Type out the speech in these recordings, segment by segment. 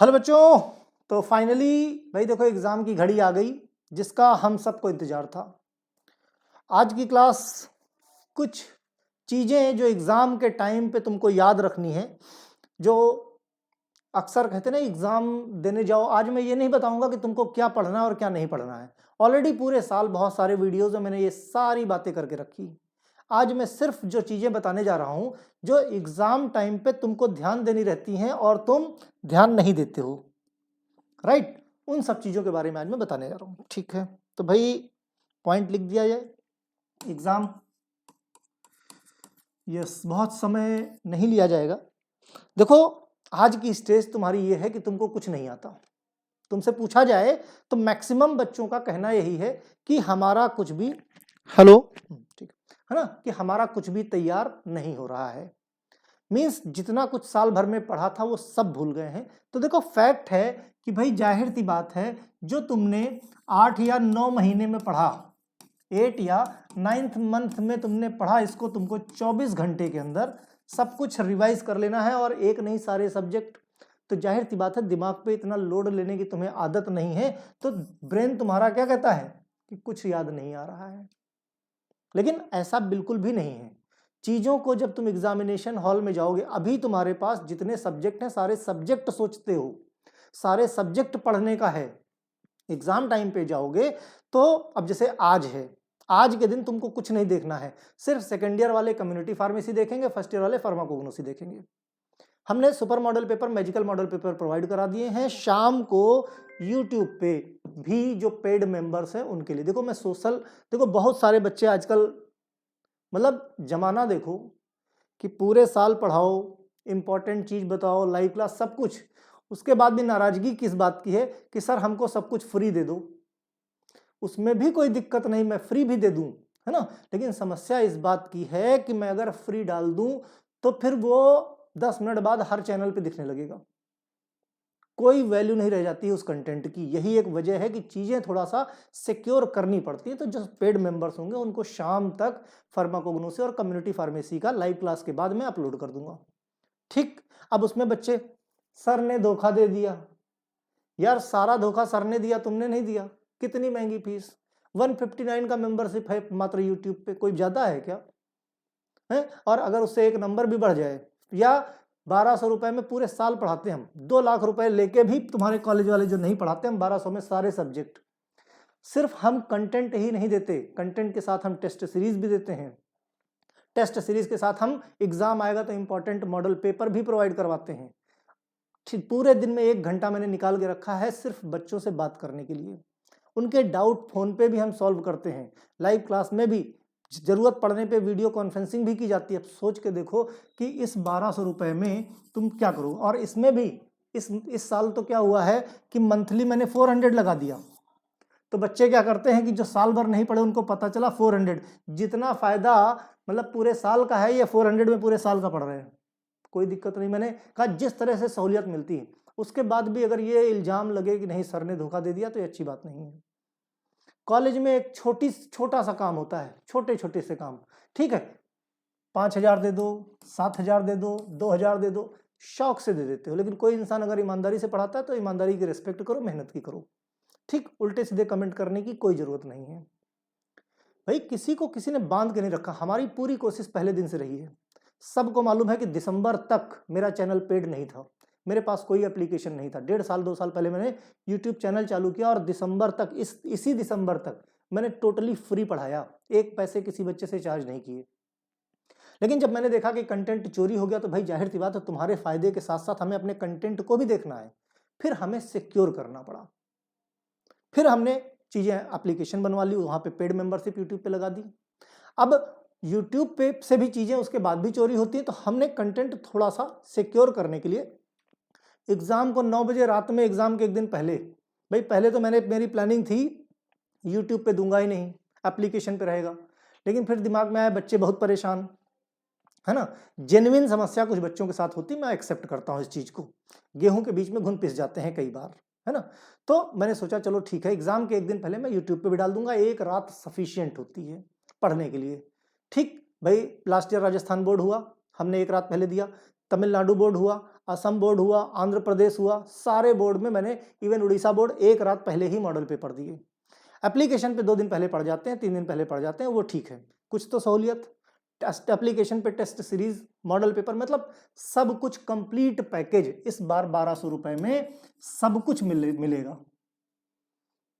Hello बच्चों, तो finally भाई देखो एग्जाम की घड़ी आ गई जिसका हम सबको इंतजार था। आज की क्लास कुछ चीजें जो एग्जाम के टाइम पे तुमको याद रखनी है, जो अक्सर कहते ना एग्जाम देने जाओ। आज मैं ये नहीं बताऊंगा कि तुमको क्या पढ़ना है और क्या नहीं पढ़ना है। ऑलरेडी पूरे साल बहुत सारे वीडियोज में मैंने ये सारी बातें करके रखी। आज मैं सिर्फ जो चीजें बताने जा रहा हूं जो एग्जाम टाइम पे तुमको ध्यान देनी रहती हैं और तुम ध्यान नहीं देते हो, राइट। उन सब चीजों के बारे में आज मैं बताने जा रहा हूं, ठीक है। तो भाई पॉइंट लिख दिया जाए। एग्जाम, यस, बहुत समय नहीं लिया जाएगा। देखो आज की स्टेज तुम्हारी ये है कि तुमको कुछ नहीं आता। तुमसे पूछा जाए तो मैक्सिमम बच्चों का कहना यही है कि हमारा कुछ भी, हेलो, ठीक है ना, कि हमारा कुछ भी तैयार नहीं हो रहा है। मीन्स जितना कुछ साल भर में पढ़ा था वो सब भूल गए हैं। तो देखो फैक्ट है कि भाई जाहिर सी बात है, जो तुमने 8 या 9 महीने में पढ़ा, 8 या 9th मंथ में तुमने पढ़ा, इसको तुमको 24 घंटे के अंदर सब कुछ रिवाइज कर लेना है, और एक नहीं सारे सब्जेक्ट। तो जाहिर सी बात है दिमाग पे इतना लोड लेने की तुम्हें आदत नहीं है, तो ब्रेन तुम्हारा क्या कहता है कि कुछ याद नहीं आ रहा है। लेकिन ऐसा बिल्कुल भी नहीं है। चीजों को जब तुम एग्जामिनेशन हॉल में जाओगे, अभी तुम्हारे पास जितने सब्जेक्ट हैं सारे सब्जेक्ट सोचते हो, सारे सब्जेक्ट पढ़ने का है। एग्जाम टाइम पे जाओगे तो अब जैसे आज है, आज के दिन तुमको कुछ नहीं देखना है, सिर्फ सेकेंड ईयर वाले कम्युनिटी फार्मेसी देखेंगे, फर्स्ट ईयर वाले फार्माकोग्नोसी देखेंगे। हमने super model paper, magical model paper provide करा दिए हैं। शाम को यूट्यूब पे भी जो पेड मेंबर्स हैं उनके लिए, देखो मैं सोशल, देखो बहुत सारे बच्चे आजकल, मतलब जमाना देखो कि पूरे साल पढ़ाओ, इंपॉर्टेंट चीज बताओ, लाइव क्लास, सब कुछ, उसके बाद भी नाराजगी किस बात की है कि सर हमको सब कुछ फ्री दे दो। उसमें भी कोई दिक्कत नहीं, मैं फ्री भी दे दूं, है ना। लेकिन समस्या इस बात की है कि मैं अगर फ्री डाल दूं तो फिर वो 10 मिनट बाद हर चैनल पे दिखने लगेगा, कोई वैल्यू नहीं रह जाती है उस कंटेंट की। यही एक वजह है कि चीजें थोड़ा सा सिक्योर करनी पड़ती है। तो जो पेड मेंबर्स होंगे उनको शाम तक फार्माकोग्नोसी और कम्युनिटी फार्मेसी का लाइव क्लास के बाद मैं अपलोड कर दूंगा, ठीक। अब उसमें बच्चे, सर ने धोखा दे दिया। यार सारा धोखा सर ने दिया, तुमने नहीं दिया। कितनी महंगी फीस, 159 का मेंबरशिप है मात्र यूट्यूब पे, कोई ज्यादा है क्या है। और अगर उससे एक नंबर भी बढ़ जाए, या 1200 रुपए में पूरे साल पढ़ाते हैं हम, 2 लाख रुपए लेके भी तुम्हारे कॉलेज वाले जो नहीं पढ़ाते, हम 1200 में सारे सब्जेक्ट। सिर्फ हम कंटेंट ही नहीं देते, कंटेंट के साथ हम टेस्ट सीरीज भी देते हैं। टेस्ट सीरीज के साथ हम एग्जाम आएगा तो इंपॉर्टेंट मॉडल पेपर भी प्रोवाइड करवाते हैं। ठीक, पूरे दिन में 1 घंटा मैंने निकाल के रखा है सिर्फ बच्चों से बात करने के लिए। उनके डाउट फोन पे भी हम सॉल्व करते हैं, लाइव क्लास में भी, जरूरत पड़ने पे वीडियो कॉन्फ्रेंसिंग भी की जाती है। अब सोच के देखो कि इस 1200 रुपए में तुम क्या करो। और इसमें भी इस साल तो क्या हुआ है कि मंथली मैंने 400 लगा दिया। तो बच्चे क्या करते हैं कि जो साल भर नहीं पढ़े उनको पता चला 400, जितना फायदा मतलब पूरे साल का है, ये 400 में पूरे साल का पढ़ रहे हैं। कोई दिक्कत नहीं, मैंने कहा जिस तरह से सहूलियत मिलती है, उसके बाद भी अगर ये इल्जाम लगे कि नहीं सर ने धोखा दे दिया तो ये अच्छी बात नहीं है। कॉलेज में एक छोटा सा काम होता है, छोटे छोटे से काम, ठीक है, 5000 दे दो, 7000 दे दो, 2000 दे दो, शौक से दे देते हो। लेकिन कोई इंसान अगर ईमानदारी से पढ़ाता है तो ईमानदारी की रिस्पेक्ट करो, मेहनत की करो, ठीक। उल्टे सीधे कमेंट करने की कोई जरूरत नहीं है भाई। किसी को किसी ने बांध के नहीं रखा, हमारी पूरी कोशिश पहले दिन से रही है। सबको मालूम है कि दिसंबर तक मेरा चैनल पेड नहीं था, मेरे पास कोई एप्लीकेशन नहीं था। 1.5 साल 2 साल पहले मैंने यूट्यूब चैनल चालू किया, और दिसंबर तक, इसी दिसंबर तक मैंने टोटली फ्री पढ़ाया, 1 पैसे किसी बच्चे से चार्ज नहीं किए। लेकिन जब मैंने देखा कि कंटेंट चोरी हो गया तो भाई जाहिर सी बात है तुम्हारे फायदे के साथ साथ हमें अपने कंटेंट को भी देखना है। फिर हमें सिक्योर करना पड़ा, फिर हमने चीजें एप्लीकेशन बनवा ली, वहां पे पेड मेंबरशिप यूट्यूब पे लगा दी। अब यूट्यूब पे से भी चीजें उसके बाद भी चोरी होती है, तो हमने कंटेंट थोड़ा सा सिक्योर करने के लिए एग्जाम को 9 बजे रात में, एग्जाम के 1 दिन पहले, भाई पहले तो मेरी प्लानिंग थी यूट्यूब पे दूंगा ही नहीं, एप्लीकेशन पे रहेगा। लेकिन फिर दिमाग में आया बच्चे बहुत परेशान, है ना, जेन्युइन समस्या कुछ बच्चों के साथ होती, मैं एक्सेप्ट करता हूं इस चीज को, गेहूं के बीच में घुन पिस जाते हैं कई बार, है ना। तो मैंने सोचा चलो ठीक है, एग्जाम के 1 दिन पहले मैं यूट्यूब पे भी डाल दूंगा, एक रात सफिशियंट होती है पढ़ने के लिए, ठीक। भाई लास्ट ईयर राजस्थान बोर्ड हुआ, हमने 1 रात पहले दिया, तमिलनाडु बोर्ड हुआ, असम बोर्ड हुआ, आंध्र प्रदेश हुआ, सारे बोर्ड में मैंने, इवन उड़ीसा बोर्ड, एक रात पहले ही मॉडल पेपर दिए। एप्लीकेशन पे 2 दिन पहले पढ़ जाते हैं, 3 दिन पहले पढ़ जाते हैं, वो ठीक है, कुछ तो सहूलियत। टेस्ट एप्लीकेशन पे टेस्ट सीरीज, मॉडल पेपर, मतलब सब कुछ कंप्लीट पैकेज इस बार 1200 रुपए में सब कुछ मिलेगा।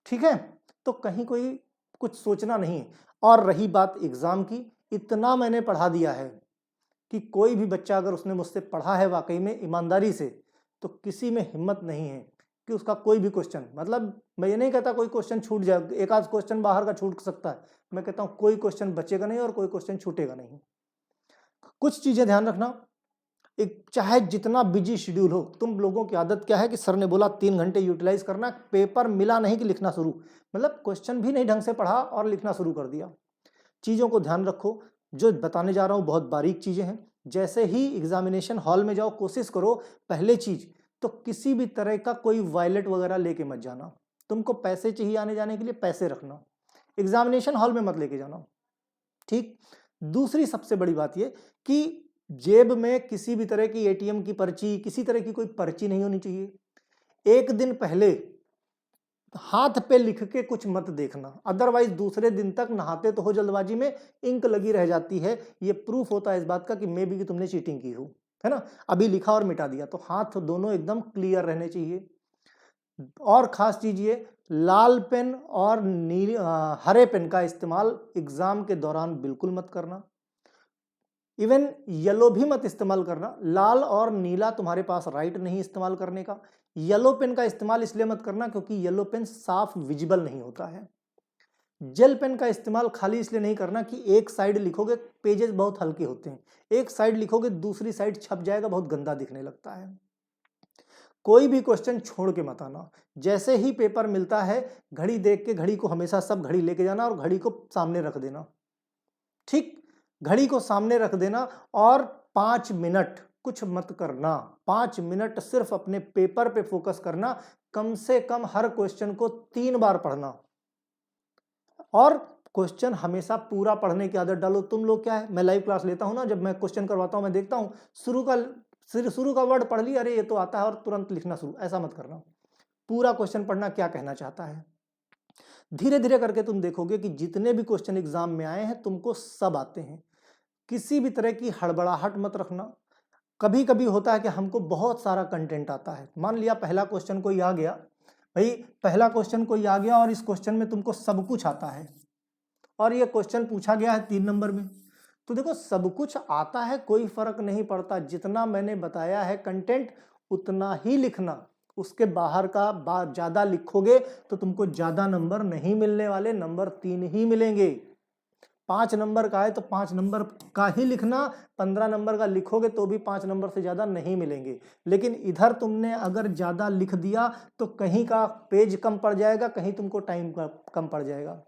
ठीक है, तो कहीं कोई कुछ सोचना नहीं है। और रही बात एग्जाम की, इतना मैंने पढ़ा दिया है कि कोई भी बच्चा अगर उसने मुझसे पढ़ा है वाकई में ईमानदारी से, तो किसी में हिम्मत नहीं है कि उसका कोई भी क्वेश्चन, मतलब मैं ये नहीं कहता कोई क्वेश्चन छूट जाए, एक आध क्वेश्चन बाहर का छूट सकता है, मैं कहता हूं कोई क्वेश्चन बचेगा नहीं और कोई क्वेश्चन छूटेगा नहीं। कुछ चीजें ध्यान रखना, एक चाहे जितना बिजी शेड्यूल हो, तुम लोगों की आदत क्या है कि सर ने बोला 3 घंटे यूटिलाइज करना, पेपर मिला नहीं कि लिखना शुरू, मतलब क्वेश्चन भी नहीं ढंग से पढ़ा और लिखना शुरू कर दिया। चीजों को ध्यान रखो, जो बताने जा रहा हूं बहुत बारीक चीजें हैं। जैसे ही एग्जामिनेशन हॉल में जाओ, कोशिश करो पहले चीज तो किसी भी तरह का कोई वॉलेट वगैरह लेके मत जाना। तुमको पैसे चाहिए आने जाने के लिए, पैसे रखना, एग्जामिनेशन हॉल में मत लेके जाना। ठीक। दूसरी सबसे बड़ी बात यह कि जेब में किसी भी तरह की एटीएम की पर्ची, किसी तरह की कोई पर्ची नहीं होनी चाहिए। एक दिन पहले हाथ पे लिख के कुछ मत देखना, अदरवाइज दूसरे दिन तक नहाते तो हो जल्दबाजी में, इंक लगी रह जाती है, ये प्रूफ होता है इस बात का कि मे बी कि तुमने चीटिंग की हो, है ना। अभी लिखा और मिटा दिया, तो हाथ दोनों एकदम क्लियर रहने चाहिए। और खास चीज ये, लाल पेन और हरे पेन का इस्तेमाल एग्जाम के दौरान बिल्कुल मत करना। इवन येलो भी मत इस्तेमाल करना। लाल और नीला तुम्हारे पास राइट नहीं इस्तेमाल करने का। येलो पेन का इस्तेमाल इसलिए मत करना क्योंकि येलो पेन साफ विजिबल नहीं होता है। जेल पेन का इस्तेमाल खाली इसलिए नहीं करना कि एक साइड लिखोगे, पेजेस बहुत हल्के होते हैं, एक साइड लिखोगे दूसरी साइड छप जाएगा, बहुत गंदा दिखने लगता है। कोई भी क्वेश्चन छोड़ के मत आना। जैसे ही पेपर मिलता है, घड़ी देख के, घड़ी को हमेशा सब घड़ी लेके जाना और घड़ी को सामने रख देना। ठीक, घड़ी को सामने रख देना और 5 मिनट कुछ मत करना, 5 मिनट सिर्फ अपने पेपर पे फोकस करना। कम से कम हर क्वेश्चन को 3 बार पढ़ना और क्वेश्चन हमेशा पूरा पढ़ने की आदत डालो। तुम लोग क्या है, मैं लाइव क्लास लेता हूं ना, जब मैं क्वेश्चन करवाता हूं, मैं देखता हूं शुरू का वर्ड पढ़ लिया, अरे ये तो आता है, और तुरंत लिखना शुरू, ऐसा मत करना। पूरा क्वेश्चन पढ़ना क्या कहना चाहता है। धीरे धीरे करके तुम देखोगे कि जितने भी क्वेश्चन एग्जाम में आए हैं तुमको सब आते हैं। किसी भी तरह की हड़बड़ाहट मत रखना। कभी कभी होता है कि हमको बहुत सारा कंटेंट आता है, मान लिया पहला क्वेश्चन कोई आ गया, भाई पहला क्वेश्चन कोई आ गया और इस क्वेश्चन में तुमको सब कुछ आता है और ये क्वेश्चन पूछा गया है 3 नंबर में, तो देखो सब कुछ आता है, कोई फर्क नहीं पड़ता, जितना मैंने बताया है कंटेंट उतना ही लिखना। उसके बाहर का ज्यादा लिखोगे तो तुमको ज्यादा नंबर नहीं मिलने वाले, नंबर 3 ही मिलेंगे। 5 नंबर का है तो 5 नंबर का ही लिखना, 15 नंबर का लिखोगे तो भी 5 नंबर से ज्यादा नहीं मिलेंगे। लेकिन इधर तुमने अगर ज्यादा लिख दिया तो कहीं का पेज कम पड़ जाएगा, कहीं तुमको टाइम कम पड़ जाएगा।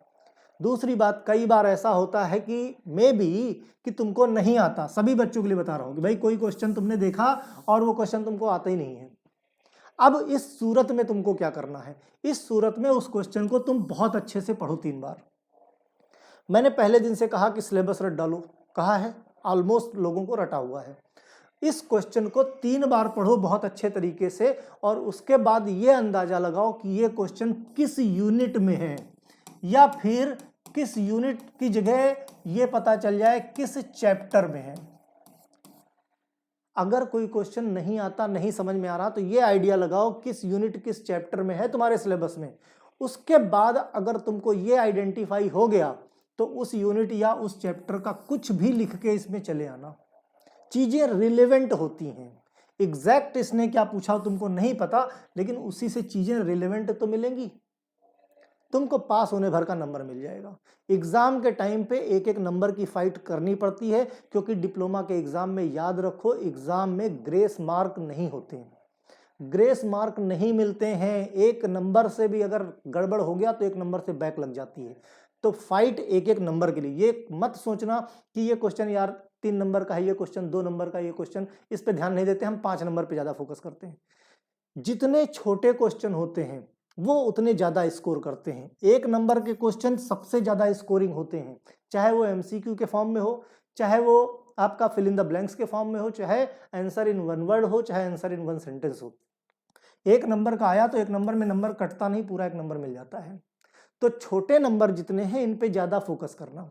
दूसरी बात, कई बार ऐसा होता है कि मे बी कि तुमको नहीं आता, सभी बच्चों के लिए बता रहा हूं कि भाई कोई क्वेश्चन तुमने देखा और वो क्वेश्चन तुमको आता ही नहीं है। अब इस सूरत में तुमको क्या करना है, इस सूरत में उस क्वेश्चन को तुम बहुत अच्छे से पढ़ो 3 बार। मैंने पहले दिन से कहा कि सिलेबस रट डालो, कहा है, ऑलमोस्ट लोगों को रटा हुआ है। इस क्वेश्चन को 3 बार पढ़ो बहुत अच्छे तरीके से और उसके बाद ये अंदाजा लगाओ कि ये क्वेश्चन किस यूनिट में है, या फिर किस यूनिट की जगह ये पता चल जाए किस चैप्टर में है। अगर कोई क्वेश्चन नहीं आता, नहीं समझ में आ रहा, तो ये आइडिया लगाओ किस यूनिट किस चैप्टर में है तुम्हारे सिलेबस में। उसके बाद अगर तुमको ये आइडेंटिफाई हो गया तो उस यूनिट या उस चैप्टर का कुछ भी लिख के इसमें चले आना। चीजें रिलेवेंट होती हैं, एग्जैक्ट इसने क्या पूछा तुमको नहीं पता, लेकिन उसी से चीजें रिलेवेंट तो मिलेंगी, तुमको पास होने भर का नंबर मिल जाएगा। एग्जाम के टाइम पे एक एक नंबर की फाइट करनी पड़ती है, क्योंकि डिप्लोमा के एग्जाम में याद रखो, एग्जाम में ग्रेस मार्क नहीं होते हैं, ग्रेस मार्क नहीं मिलते हैं। एक नंबर से भी अगर गड़बड़ हो गया तो 1 नंबर से बैक लग जाती है। तो फाइट एक एक नंबर के लिए। ये मत सोचना कि ये क्वेश्चन यार 3 नंबर का है, ये क्वेश्चन 2 नंबर का, ये क्वेश्चन, इस पे ध्यान नहीं देते, हम 5 नंबर पे ज्यादा फोकस करते हैं। जितने छोटे क्वेश्चन होते हैं वो उतने ज्यादा स्कोर करते हैं। 1 नंबर के क्वेश्चन सबसे ज्यादा स्कोरिंग होते हैं, चाहे वो एमसीक्यू के फॉर्म में हो, चाहे वो आपका फिल इन द ब्लैंक्स के फॉर्म में हो, चाहे आंसर इन वन वर्ड हो, चाहे आंसर इन वन सेंटेंस हो। एक नंबर का आया तो एक नंबर में नंबर कटता नहीं, पूरा एक नंबर मिल जाता है। तो छोटे नंबर जितने हैं इन पे ज्यादा फोकस करना।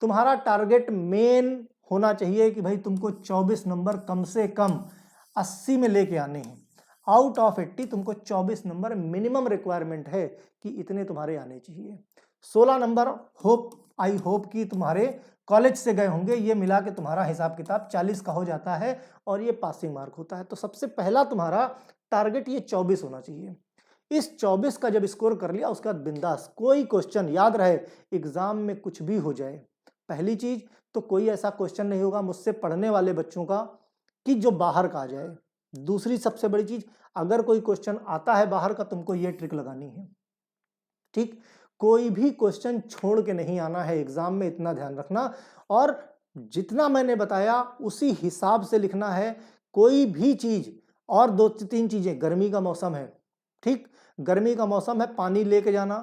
तुम्हारा टारगेट मेन होना चाहिए कि भाई तुमको 24 नंबर कम से कम 80 में लेके आने हैं। आउट ऑफ 80 तुमको 24 नंबर मिनिमम रिक्वायरमेंट है कि इतने तुम्हारे आने चाहिए। 16 नंबर आई होप कि तुम्हारे कॉलेज से गए होंगे, ये मिला के तुम्हारा हिसाब किताब 40 का हो जाता है और ये पासिंग मार्क होता है। तो सबसे पहला तुम्हारा टारगेट ये 24 होना चाहिए। इस 24 का जब स्कोर कर लिया उसके बाद बिंदास, कोई क्वेश्चन याद रहे एग्जाम में कुछ भी हो जाए, पहली चीज तो कोई ऐसा क्वेश्चन नहीं होगा मुझसे पढ़ने वाले बच्चों का कि जो बाहर का आ जाए। दूसरी सबसे बड़ी चीज, अगर कोई क्वेश्चन आता है बाहर का तुमको ये ट्रिक लगानी है, ठीक, कोई भी क्वेश्चन छोड़ के नहीं आना है एग्जाम में, इतना ध्यान रखना। और जितना मैंने बताया उसी हिसाब से लिखना है। कोई भी चीज, और 2-3 चीजें, गर्मी का मौसम है, ठीक, गर्मी का मौसम है, पानी लेके जाना,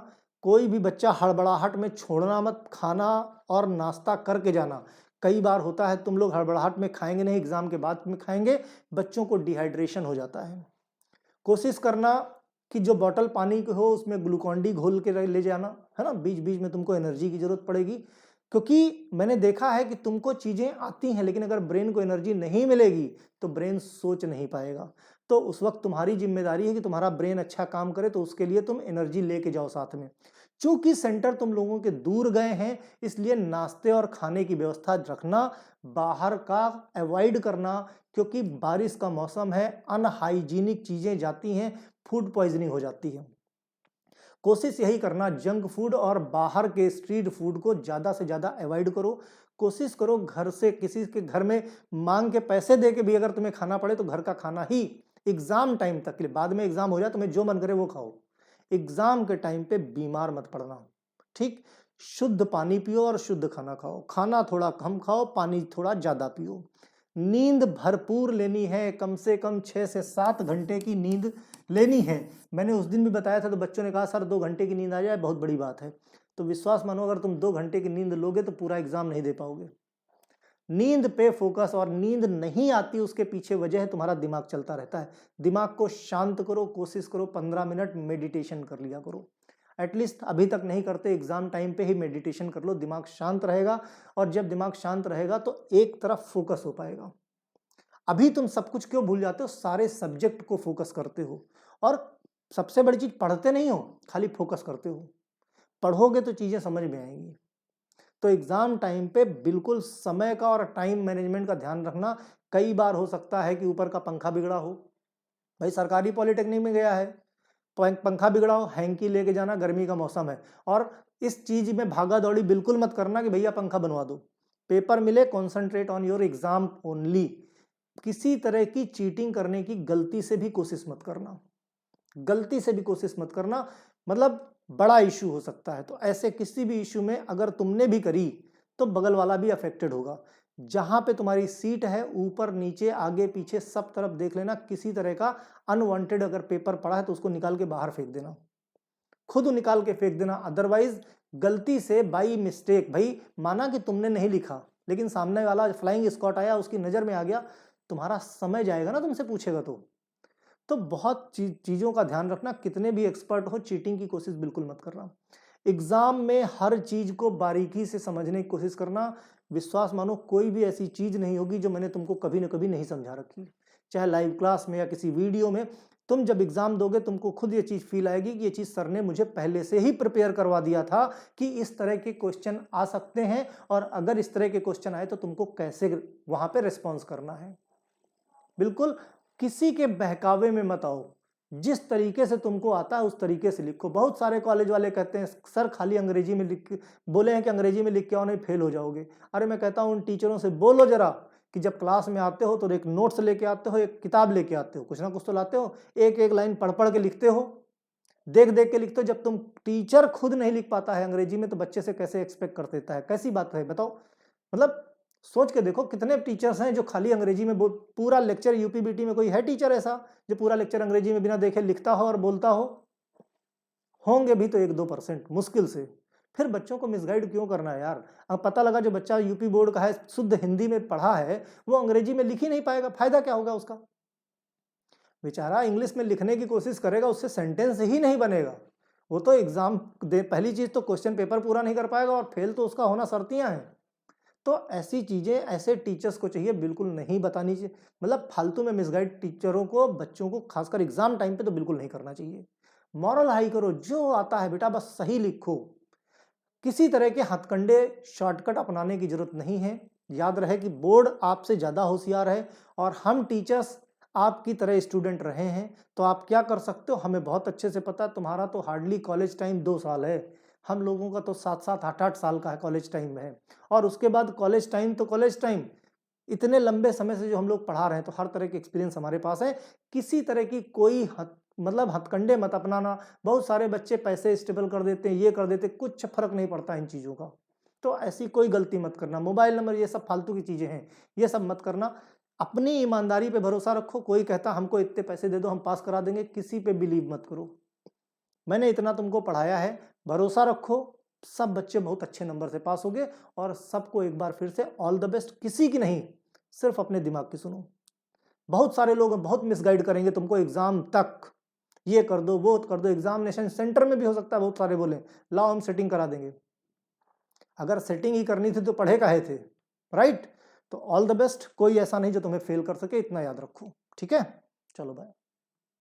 कोई भी बच्चा हड़बड़ाहट में छोड़ना मत, खाना और नाश्ता करके जाना। कई बार होता है तुम लोग हड़बड़ाहट में खाएंगे नहीं, एग्जाम के बाद में खाएंगे, बच्चों को डिहाइड्रेशन हो जाता है। कोशिश करना कि जो बोतल पानी की हो उसमें ग्लूकॉन डी घोल के ले जाना, है ना, बीच बीच में तुमको एनर्जी की जरूरत पड़ेगी। क्योंकि मैंने देखा है कि तुमको चीजें आती हैं लेकिन अगर ब्रेन को एनर्जी नहीं मिलेगी तो ब्रेन सोच नहीं पाएगा। तो उस वक्त तुम्हारी जिम्मेदारी है कि तुम्हारा ब्रेन अच्छा काम करे, तो उसके लिए तुम एनर्जी लेके जाओ साथ में। चूंकि सेंटर तुम लोगों के दूर गए हैं इसलिए नाश्ते और खाने की व्यवस्था रखना, बाहर का अवॉइड करना, क्योंकि बारिश का मौसम है, अनहाइजीनिक चीजें जाती हैं, फूड पॉइजनिंग हो जाती है। कोशिश यही करना, जंक फूड और बाहर के स्ट्रीट फूड को ज्यादा से ज्यादा अवॉइड करो। कोशिश करो घर से, किसी के घर में मांग के पैसे दे के भी अगर तुम्हें खाना पड़े तो घर का खाना ही एग्जाम टाइम तक के लिए, बाद में एग्जाम हो जाए तुम्हें जो मन करे वो खाओ, एग्जाम के टाइम पे बीमार मत पड़ना, ठीक। शुद्ध पानी पियो और शुद्ध खाना खाओ, खाना थोड़ा कम खाओ, पानी थोड़ा ज्यादा पियो। नींद भरपूर लेनी है, कम से कम 6 से 7 घंटे की नींद लेनी है। मैंने उस दिन भी बताया था तो बच्चों ने कहा सर 2 घंटे की नींद आ जाए बहुत बड़ी बात है। तो विश्वास मानो अगर तुम 2 घंटे की नींद लोगे तो पूरा एग्जाम नहीं दे पाओगे। नींद पे फोकस, और नींद नहीं आती उसके पीछे वजह है तुम्हारा दिमाग चलता रहता है। दिमाग को शांत करो, कोशिश करो 15 मिनट मेडिटेशन कर लिया करो, एटलीस्ट अभी तक नहीं करते एग्जाम टाइम पे ही मेडिटेशन कर लो, दिमाग शांत रहेगा। और जब दिमाग शांत रहेगा तो एक तरफ फोकस हो पाएगा। अभी तुम सब कुछ क्यों भूल जाते हो, सारे सब्जेक्ट को फोकस करते हो, और सबसे बड़ी चीज पढ़ते नहीं हो, खाली फोकस करते हो। पढ़ोगे तो चीजें समझ में आएंगी। तो एग्जाम टाइम पे बिल्कुल समय का और टाइम मैनेजमेंट का ध्यान रखना। कई बार हो सकता है कि ऊपर का पंखा बिगड़ा हो, भाई सरकारी पॉलिटेक्निक में गया है, पंखा बिगड़ा हो, हैंकी लेके जाना, गर्मी का मौसम है, और इस चीज में भागा दौड़ी बिल्कुल मत करना कि भैया पंखा बनवा दो। पेपर मिले, concentrate on your exam only. किसी तरह की चीटिंग करने की गलती से भी कोशिश मत करना, गलती से भी कोशिश मत करना, मतलब बड़ा इशू हो सकता है। तो ऐसे किसी भी इशू में अगर तुमने भी करी तो बगल वाला भी अफेक्टेड होगा। जहां पे तुम्हारी सीट है ऊपर नीचे आगे पीछे सब तरफ देख लेना, किसी तरह का अनवांटेड अगर पेपर पड़ा है तो उसको निकाल के बाहर फेंक देना, खुद निकाल के फेंक देना। अदरवाइज गलती से बाई मिस्टेक, भाई माना कि तुमने नहीं लिखा लेकिन सामने वाला फ्लाइंग स्क्वाड आया उसकी नजर में आ गया, तुम्हारा समय जाएगा ना, तुमसे पूछेगा। तो बहुत चीजों का ध्यान रखना, कितने भी एक्सपर्ट हो चीटिंग की कोशिश बिल्कुल मत करना। एग्जाम में हर चीज को बारीकी से समझने की कोशिश करना। विश्वास मानो कोई भी ऐसी चीज नहीं होगी जो मैंने तुमको कभी ना कभी नहीं समझा रखी, चाहे लाइव क्लास में या किसी वीडियो में। तुम जब एग्जाम दोगे तुमको खुद ये चीज फील आएगी कि ये चीज सर ने मुझे पहले से ही प्रिपेयर करवा दिया था कि इस तरह के क्वेश्चन आ सकते हैं, और अगर इस तरह के क्वेश्चन आए तो तुमको कैसे वहां पे रिस्पॉन्स करना है। बिल्कुल किसी के बहकावे में मत आओ, जिस तरीके से तुमको आता है उस तरीके से लिखो। बहुत सारे कॉलेज वाले कहते हैं सर खाली अंग्रेजी में लिख, बोले हैं कि अंग्रेजी में लिख के आओ नहीं फेल हो जाओगे। अरे मैं कहता हूं उन टीचरों से बोलो जरा कि जब क्लास में आते हो तो एक नोट्स लेके आते हो, एक किताब लेके आते हो, कुछ ना कुछ तो लाते हो, एक एक लाइन पढ़ पढ़ के लिखते हो, देख देख के लिखते हो। जब तुम टीचर खुद नहीं लिख पाता है अंग्रेजी में तो बच्चे से कैसे एक्सपेक्ट कर देता है, कैसी बात है बताओ। मतलब सोच के देखो कितने टीचर्स हैं जो खाली अंग्रेजी में पूरा लेक्चर, यूपीबीटी में कोई है टीचर ऐसा जो पूरा लेक्चर अंग्रेजी में बिना देखे लिखता हो और बोलता हो? होंगे भी तो 1-2% मुश्किल से। फिर बच्चों को मिसगाइड क्यों करना है यार? अब पता लगा जो बच्चा यूपी बोर्ड का है, शुद्ध हिंदी में पढ़ा है, वो अंग्रेजी में लिख ही नहीं पाएगा, फायदा क्या होगा उसका? बेचारा इंग्लिश में लिखने की कोशिश करेगा, उससे सेंटेंस ही नहीं बनेगा। वो तो एग्जाम दे, पहली चीज तो क्वेश्चन पेपर पूरा नहीं कर पाएगा और फेल तो उसका होना शर्तियां हैं। तो ऐसी चीजें ऐसे टीचर्स को चाहिए बिल्कुल नहीं बतानी चाहिए, मतलब फालतू में मिसगाइड टीचरों को बच्चों को खासकर एग्जाम टाइम पे तो बिल्कुल नहीं करना चाहिए। मॉरल हाई करो, जो आता है बेटा बस सही लिखो, किसी तरह के हथकंडे शॉर्टकट अपनाने की जरूरत नहीं है। याद रहे कि बोर्ड आपसे ज्यादा होशियार है और हम टीचर्स आपकी तरह स्टूडेंट रहे हैं। तो आप क्या कर सकते हो हमें बहुत अच्छे से पता है, तुम्हारा तो हार्डली कॉलेज टाइम 2 साल है, हम लोगों का तो 7-7 8-8 साल का है कॉलेज टाइम में। और उसके बाद कॉलेज टाइम तो कॉलेज टाइम, इतने लंबे समय से जो हम लोग पढ़ा रहे हैं तो हर तरह के एक्सपीरियंस हमारे पास है। किसी तरह की कोई मतलब हथकंडे मत अपनाना। बहुत सारे बच्चे पैसे स्टेबल कर देते हैं, ये कर देते, कुछ फर्क नहीं पड़ता इन चीजों का। तो ऐसी कोई गलती मत करना, मोबाइल नंबर ये सब फालतू की चीजें हैं, ये सब मत करना। अपनी ईमानदारी पे भरोसा रखो। कोई कहता हमको इतने पैसे दे दो हम पास करा देंगे, किसी पे बिलीव मत करो। मैंने इतना तुमको पढ़ाया है, भरोसा रखो, सब बच्चे बहुत अच्छे नंबर से पास होंगे। और सबको एक बार फिर से ऑल द बेस्ट, किसी की नहीं, सिर्फ अपने दिमाग की सुनो। बहुत सारे लोग बहुत मिसगाइड करेंगे तुमको एग्जाम तक, ये कर दो वो कर दो, एग्जामिनेशन सेंटर में भी हो सकता है बहुत सारे बोले लाओ हम सेटिंग करा देंगे। अगर सेटिंग ही करनी थी तो पढ़े काहे थे, राइट? तो ऑल द बेस्ट, कोई ऐसा नहीं जो तुम्हें फेल कर सके, इतना याद रखो। ठीक है, चलो बाय।